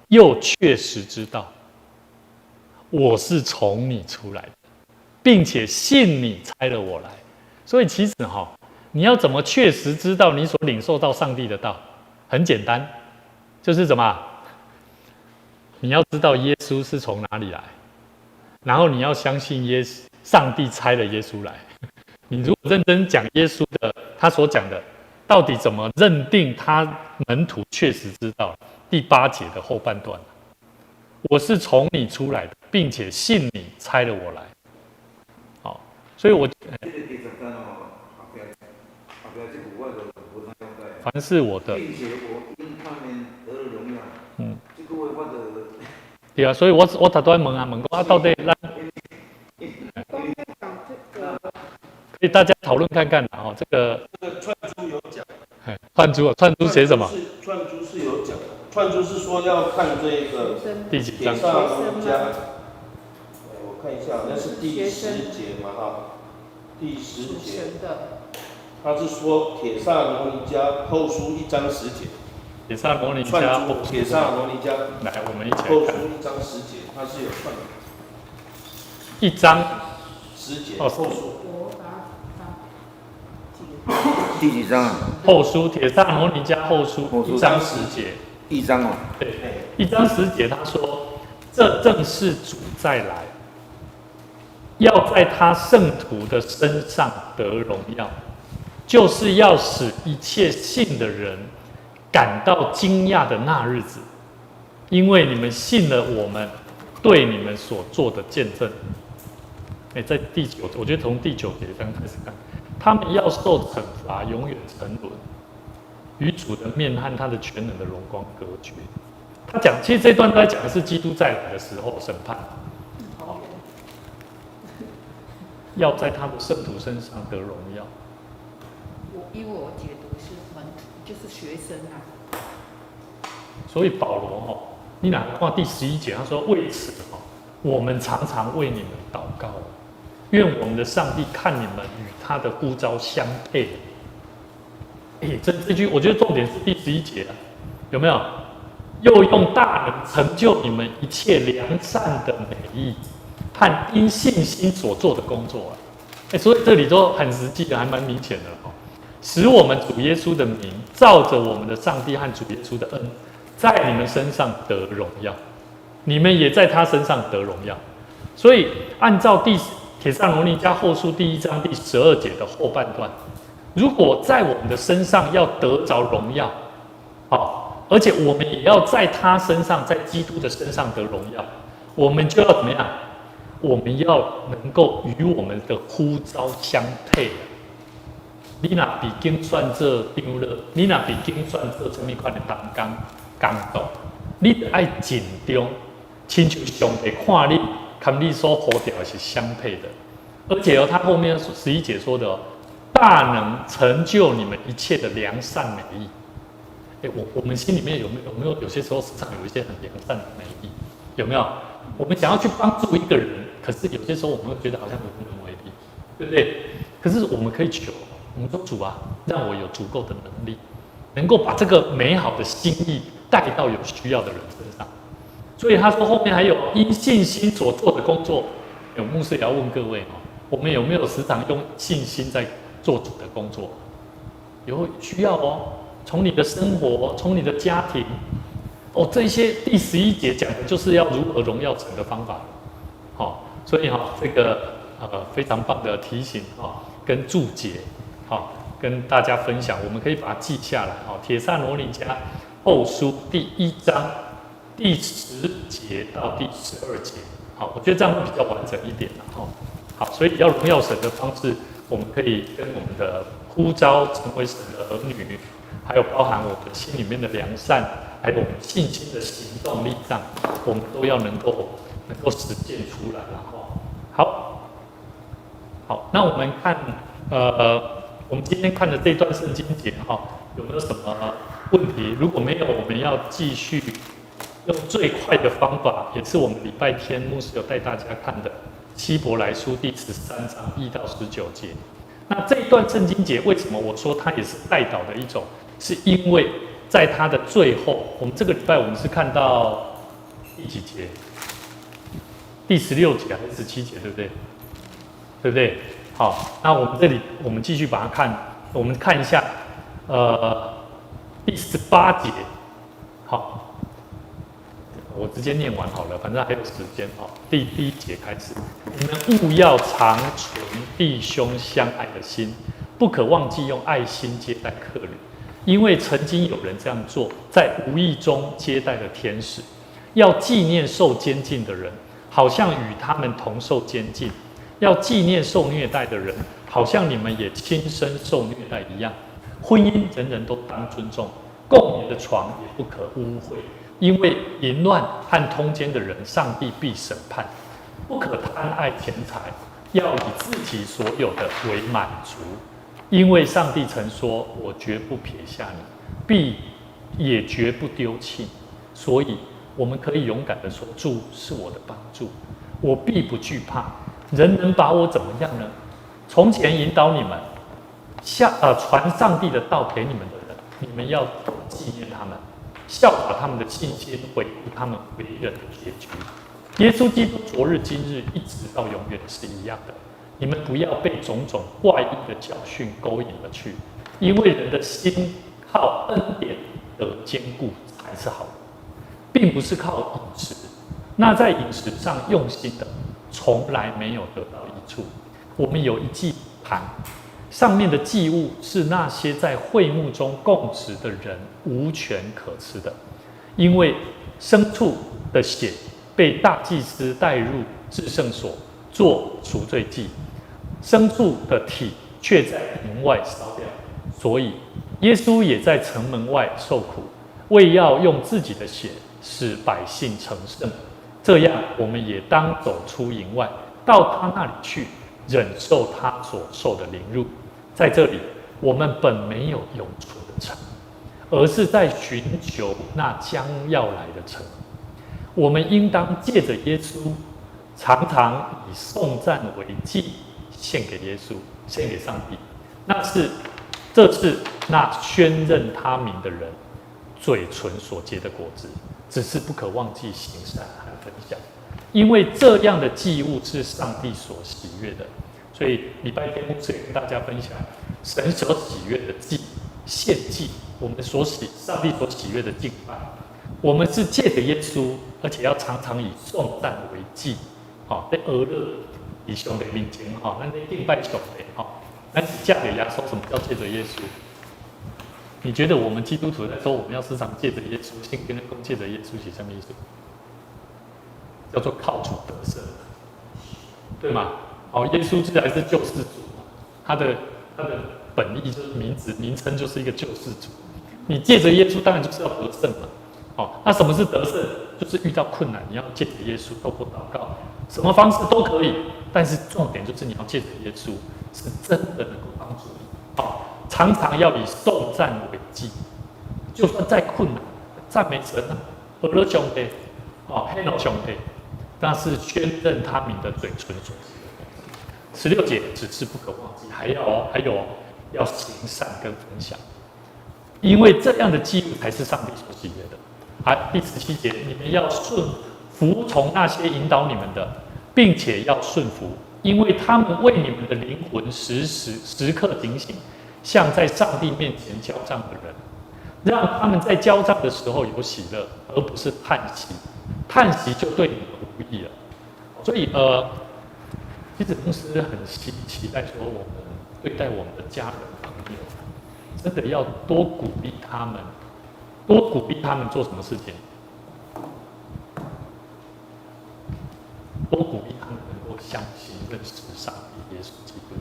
又确实知道我是从你出来的，并且信你差了我来。所以其实你要怎么确实知道你所领受到上帝的道？很简单，就是什么？你要知道耶稣是从哪里来，然后你要相信上帝差了耶稣来。你如果认真讲耶稣的他所讲的，到底怎么认定他门徒确实知道？第8节的后半段，我是从你出来的，并且信你差了我来。好，所以我凡是我的，并且我因他们得了荣耀。这个我的。对啊，所以我头都在问讲到底咱可以大家讨论看看这个串珠有讲，串珠写什么？串珠是有讲，串珠是说要看这个第几章？帖撒罗尼迦，我看一下，那是第10节嘛第10节，他是说帖撒罗尼迦后书1章10节。帖撒罗尼迦，帖撒罗尼迦，来，我们一起来看。后书1章10节，它是有串的。1章10节，后书。第几章后书，帖撒罗尼迦后书1章10节。1章对，1章10节，他说：“这正是主再来，要在他圣徒的身上得荣耀，就是要使一切信的人感到惊讶的那日子，因为你们信了我们对你们所做的见证。”在第9，我觉得从第9节这样开始看，他们要受惩罚，永远沉沦，与主的面和他的全能的荣光隔绝。他讲，其实这段都在讲的是基督再来的时候审判，要在他的圣徒身上得荣耀。依我解读是就是学生啊。所以保罗你哪看第11节，他说为此我们常常为你们祷告，愿我们的上帝看你们与他的呼召相配。这句我觉得重点是第11节啊，有没有？又用大能成就你们一切良善的美意和因信心所做的工作啊。所以这里都很实际的，还蛮明显的使我们主耶稣的名，照着我们的上帝和主耶稣的恩，在你们身上得荣耀，你们也在他身上得荣耀。所以按照帖撒罗尼迦后书第1章第12节的后半段，如果在我们的身上要得着荣耀，而且我们也要在他身上，在基督的身上得荣耀，我们就要怎么样？我们要能够与我们的呼召相配。你若比经算做张乐，你若比经算做什么款的工作，你就要尽忠，亲像上帝看你，跟你所呼召的是相配的。而且他后面11节说的大能成就你们一切的良善美意。我们心里面有没有些时候时常有一些很良善的美意？有没有？我们想要去帮助一个人，可是有些时候我们会觉得好像无能为力，对不对？可是我们可以求，我们说主啊，让我有足够的能力，能够把这个美好的心意带到有需要的人身上。所以他说后面还有因信心所做的工作。牧师也要问各位我们有没有时常用信心在做主的工作？有需要从你的生活，从你的家庭，这些第11节讲的就是要如何荣耀神的方法。所以这个非常棒的提醒跟注解，跟大家分享，我们可以把它记下来。帖撒罗尼迦后书第1章第10节到第12节。我觉得这样会比较完整一点。好，所以要荣耀神的方式，我们可以跟我们的呼召成为神的儿女，还有包含我们心里面的良善，还有我们信心的行动力上，我们都要能够实践出来了。好，那我们看我们今天看的这段圣经节有没有什么问题？如果没有，我们要继续用最快的方法，也是我们礼拜天牧师有带大家看的希伯来书第13章1到19节。那这一段圣经节为什么我说它也是代祷的一种？是因为在它的最后，我们这个礼拜我们是看到第几节？第16节还是17节，对不对？对不对？好，那我们这里我们继续把它看，我们看一下第18节。好，我直接念完好了，反正还有时间。第1节开始，你们务要常存弟兄相爱的心，不可忘记用爱心接待客旅，因为曾经有人这样做，在无意中接待了天使。要纪念受监禁的人，好像与他们同受监禁；要纪念受虐待的人，好像你们也亲身受虐待一样。婚姻人人都当尊重，共眠的床也不可污秽。因为淫乱和通奸的人，上帝必审判。不可贪爱钱财，要以自己所有的为满足。因为上帝曾说：“我绝不撇下你，也绝不丢弃你。”所以，我们可以勇敢地说：“主是我的帮助，我必不惧怕。人能把我怎么样呢？”从前引导你们传上帝的道给你们的人，你们要纪念他们。效法他们的信心，维护他们为人的结局。耶稣基督昨日今日一直到永远是一样的。你们不要被种种怪异的教训勾引了去，因为人的心靠恩典得坚固才是好的，并不是靠饮食。那在饮食上用心的，从来没有得到益处。我们有一祭盘，上面的祭物是那些在会幕中供职的人无权可吃的，因为牲畜的血被大祭司带入至圣所做赎罪祭，牲畜的体却在营外烧掉。所以耶稣也在城门外受苦，为要用自己的血使百姓成圣。这样，我们也当走出营外，到他那里去，忍受他所受的凌辱。在这里，我们本没有永存的城，而是在寻求那将要来的城。我们应当借着耶稣，常常以颂赞为祭，献给耶稣，献给上帝。这是那宣认他名的人嘴唇所结的果子，只是不可忘记行善和分享，因为这样的祭物是上帝所喜悦的。所以礼拜天牧师也跟大家分享，神所喜悦的祭献祭，我们上帝所喜悦的敬拜，我们是借着耶稣，而且要常常以颂赞为祭。在俄勒以上帝面前，咱在敬拜上帝，咱是借着耶稣。什么叫借着耶稣？你觉得我们基督徒在说我们要时常借着耶稣，信跟公借着耶稣是什么意思？叫做靠主得胜，对吗？耶稣自然是救世主，他的本意就是名称就是一个救世主。你借着耶稣，当然就是要得胜嘛。那什么是得胜？就是遇到困难，你要借着耶稣，透过祷告，什么方式都可以，但是重点就是你要借着耶稣，是真的能够帮助你。常常要以颂赞为祭，就算再困难，赞美神啊，俄勒兄弟，黑奴兄弟，那是宣认他名的嘴唇所结的。16节只是不可忘记，还有要行善跟分享，因为这样的祭物才是上帝所喜悦的。第17节，你们要服从那些引导你们的，并且要顺服，因为他们为你们的灵魂时刻警醒，像在上帝面前交账的人，让他们在交账的时候有喜乐，而不是叹息。叹息就对你们无益了。所以其实公司很期待说，我们对待我们的家人朋友，真的要多鼓励他们。多鼓励他们做什么事情？多鼓励他们能够相信、认识上帝、耶稣基督。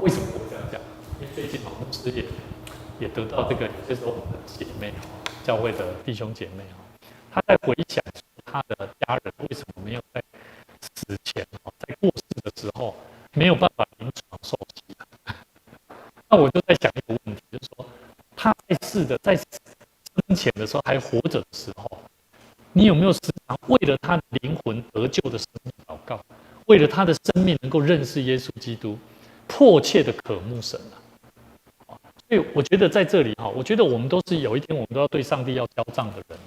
为什么我这样讲？因为最近牧师也得到这个，有些时候我们的姐妹教会的弟兄姐妹他在回想他的家人为什么没有在死前在过世的时候没有办法临床受洗。那我就在想一个问题，就是说他在生前的时候还活着的时候，你有没有时常为了他的灵魂得救的生命祷告，为了他的生命能够认识耶稣基督，迫切的渴慕神啊？所以我觉得在这里我觉得我们都是有一天我们都要对上帝要交账的人。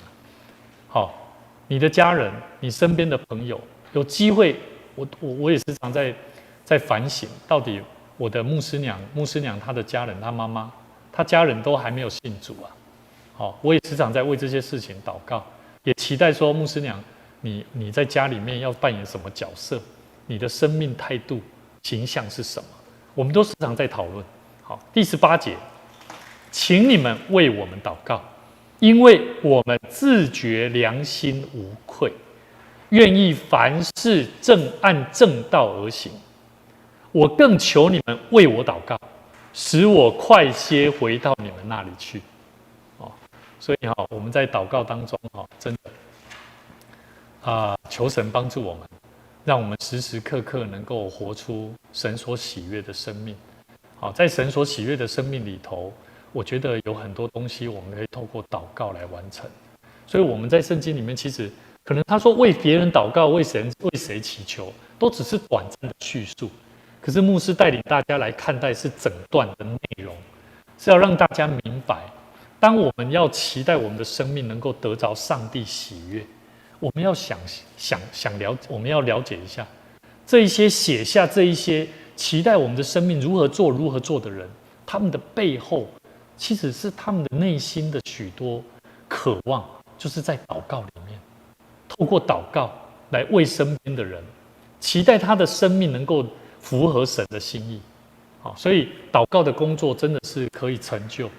你的家人，你身边的朋友，有机会，我也时常在反省，到底我的牧师娘她的家人，她妈妈，她家人都还没有信主啊。我也时常在为这些事情祷告，也期待说牧师娘，你在家里面要扮演什么角色？你的生命态度、形象是什么？我们都时常在讨论。第18节，请你们为我们祷告。因为我们自觉良心无愧，愿意凡事按正道而行。我更求你们为我祷告，使我快些回到你们那里去。所以我们在祷告当中真的求神帮助我们，让我们时时刻刻能够活出神所喜悦的生命。在神所喜悦的生命里头，我觉得有很多东西我们可以透过祷告来完成。所以我们在圣经里面，其实可能他说为别人祷告、为谁祈求，都只是短暂的叙述。可是牧师带领大家来看待是整段的内容，是要让大家明白，当我们要期待我们的生命能够得着上帝喜悦，我们要我们要了解一下这一些写下这一些期待我们的生命如何做的人，他们的背后其实是他们的内心的许多渴望，就是在祷告里面，透过祷告来为身边的人，期待他的生命能够符合神的心意。所以祷告的工作真的是可以成就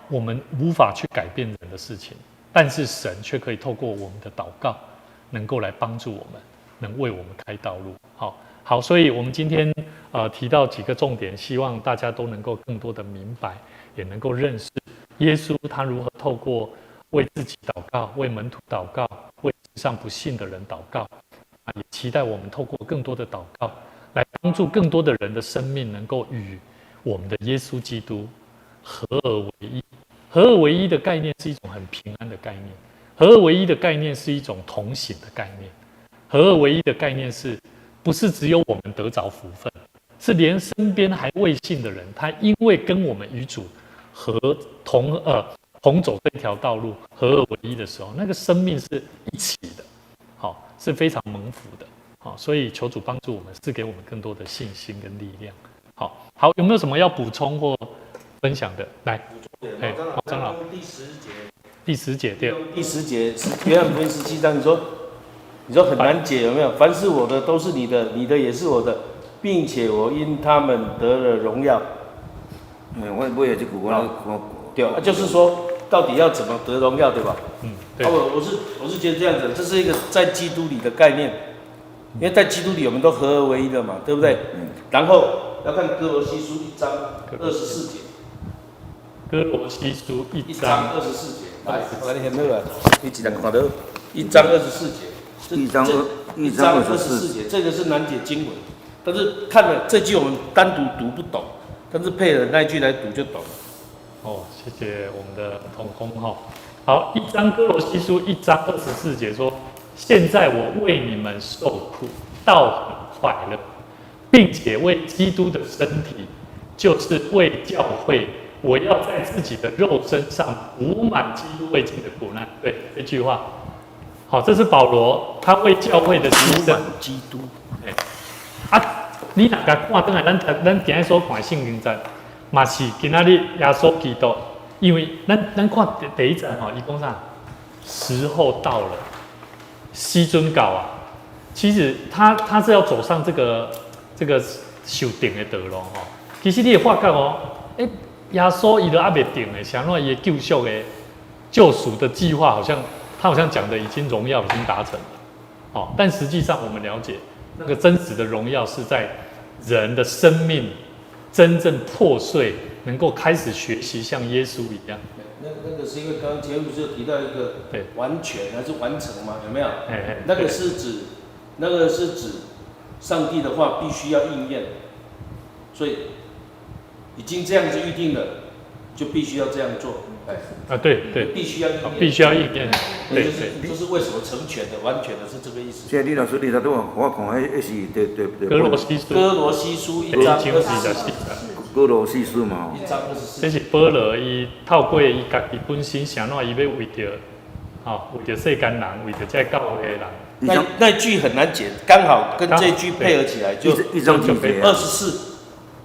我们无法去改变人的事情，但是神却可以透过我们的祷告，能够来帮助我们，能为我们开道路。好，所以我们今天提到几个重点，希望大家都能够更多的明白，也能够认识耶稣他如何透过为自己祷告、为门徒祷告、为世上不信的人祷告，也期待我们透过更多的祷告，来帮助更多的人的生命能够与我们的耶稣基督合而为一。合而为一的概念是一种很平安的概念，合而为一的概念是一种同行的概念，合而为一的概念是不是只有我们得着福分，是连身边还未信的人，他因为跟我们与主同走这条道路，合而为一的时候，那个生命是一起的，好，是非常蒙福的，好，所以求主帮助我们，赐给我们更多的信心跟力量。好，有没有什么要补充或分享的？来，黄长老，第10节，对，第10节是约翰福音17章，你说很难解有没有？凡是我的都是你的，你的也是我的，并且我因他们得了荣耀。我也这句我对，就是说到底要怎么得荣耀，对吧？对。我是觉得这样子，这是一个在基督里的概念，因为在基督里我们都合而为一的嘛，对不对？然后要看哥罗西书1章24节。哥罗西书1章24节，来，我来念那个，你几张看到？1章24节，1章24节，这个是难解经文，但是看了这句我们单独读不懂，但是配了那一句来读就懂了。谢谢我们的同工哈。好，1章哥罗西书1章24节说：现在我为你们受苦，倒很快乐，并且为基督的身体，就是为教会。我要在自己的肉身上补满基督未尽的苦难。对，这句话，好，这是保罗他为教会的牺牲。基督，你若甲看转来，咱今日所看圣经章，嘛是今仔日耶稣基督，因为咱看第1章伊讲啥？时候到了，时阵到啊。其实他是要走上这个受定的道路吼。其实你会发觉耶稣伊都还没定的，想让伊的救赎的救赎的计划，他好像讲的已经荣耀已经达成了，但实际上我们了解，那个真实的荣耀是在人的生命真正破碎，能够开始学习像耶稣一样。那个是因为刚刚节目不是有提到一个完全还是完成吗？有没有？那个是指上帝的话必须要应验，所以。已经这样子预定了，就必须要这样做。对，必须要应验，必须要应验。对，就是为什么成全的、完全的是这个意思。即李老师，你才都我看，迄是对。哥罗西书1章24节。哥罗西书嘛。1章24。这是保罗伊透过伊家己本身，想让伊要为着世间人，为着这教会的人。那句很难解，刚好跟这句配合起来就1章几节？24。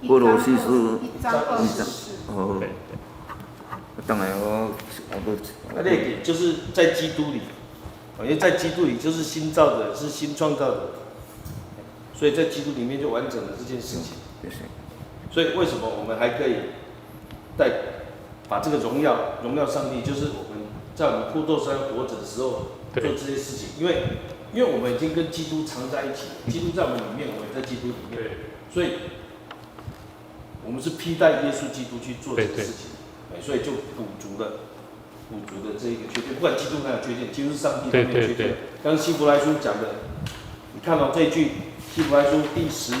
哥罗西书1章24。对。当然那个就是在基督里，因为在基督里就是新造的，是新创造的，所以在基督里面就完整了这件事情。所以为什么我们还可以再把这个荣耀上帝，就是我们在我们骷髅山活着的时候做这些事情，因为我们已经跟基督常在一起，基督在我们里面，我们也在基督里面，所以我们是披戴耶稣基督去做这个事情。所以就补足了这一个缺陷，不管基督哪有缺陷，基督是上帝他没有缺陷。刚希伯来书讲的，你看到这一句希伯来书第10，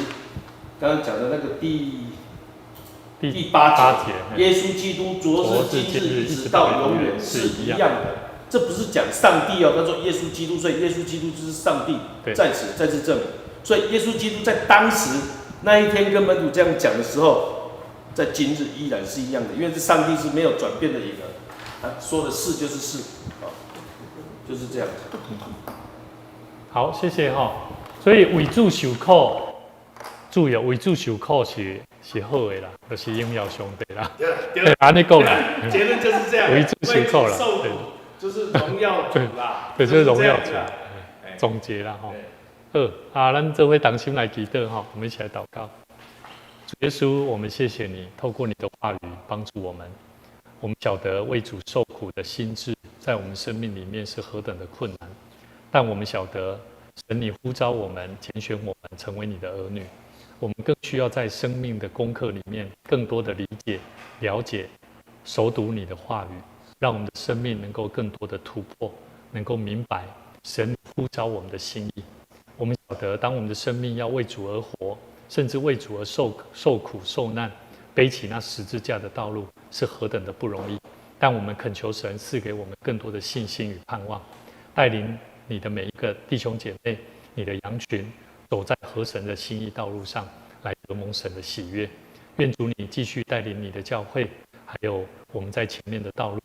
刚刚讲的那个第8节，耶稣基督昨日今日一直到永远是一样的。这不是讲上帝他说耶稣基督，所以耶稣基督就是上帝，在此再次证明。所以耶稣基督在当时那一天跟门徒这样讲的时候。在今日依然是一样的，因为这上帝是没有转变的一个，他说的是就是是，就是这样子。好，谢谢哈。所以为主受苦，注意为主受苦是好的啦，就是荣耀上帝啦。对，安尼讲啦。结论就是这样。为主受苦啦，对，就是荣耀主啦。对，就是荣耀主。总结啦哈。咱这回同心来祈祷哈，我们一起来祷告。耶稣，我们谢谢你，透过你的话语帮助我们。我们晓得为主受苦的心志，在我们生命里面是何等的困难，但我们晓得，神你呼召我们，拣选我们成为你的儿女。我们更需要在生命的功课里面，更多的理解、了解、熟读你的话语，让我们的生命能够更多的突破，能够明白神呼召我们的心意。我们晓得，当我们的生命要为主而活，甚至为主而受苦受难，背起那十字架的道路是何等的不容易。但我们恳求神赐给我们更多的信心与盼望，带领你的每一个弟兄姐妹，你的羊群，走在合神的心意道路上，来得蒙神的喜悦。愿主你继续带领你的教会，还有我们在前面的道路。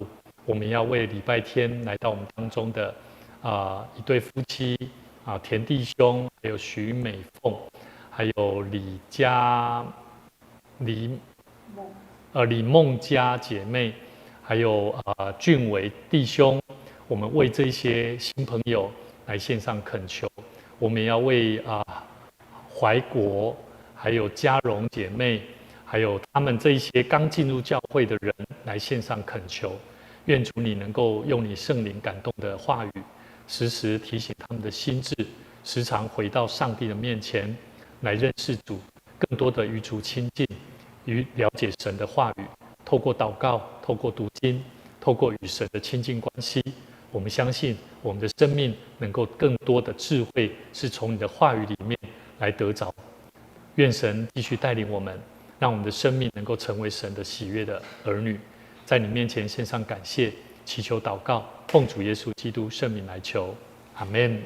我们要为礼拜天来到我们当中的一对夫妻田弟兄，还有徐美凤，还有李梦佳姐妹，还有俊伟弟兄，我们为这些新朋友来献上恳求。我们也要为怀国，还有嘉荣姐妹，还有他们这一些刚进入教会的人来献上恳求。愿主你能够用你圣灵感动的话语，时时提醒他们的心智，时常回到上帝的面前来认识主，更多的与主亲近，与了解神的话语。透过祷告，透过读经，透过与神的亲近关系，我们相信我们的生命能够更多的智慧是从你的话语里面来得着。愿神继续带领我们，让我们的生命能够成为神的喜悦的儿女。在你面前献上感谢，祈求祷告，奉主耶稣基督圣名来求，阿们。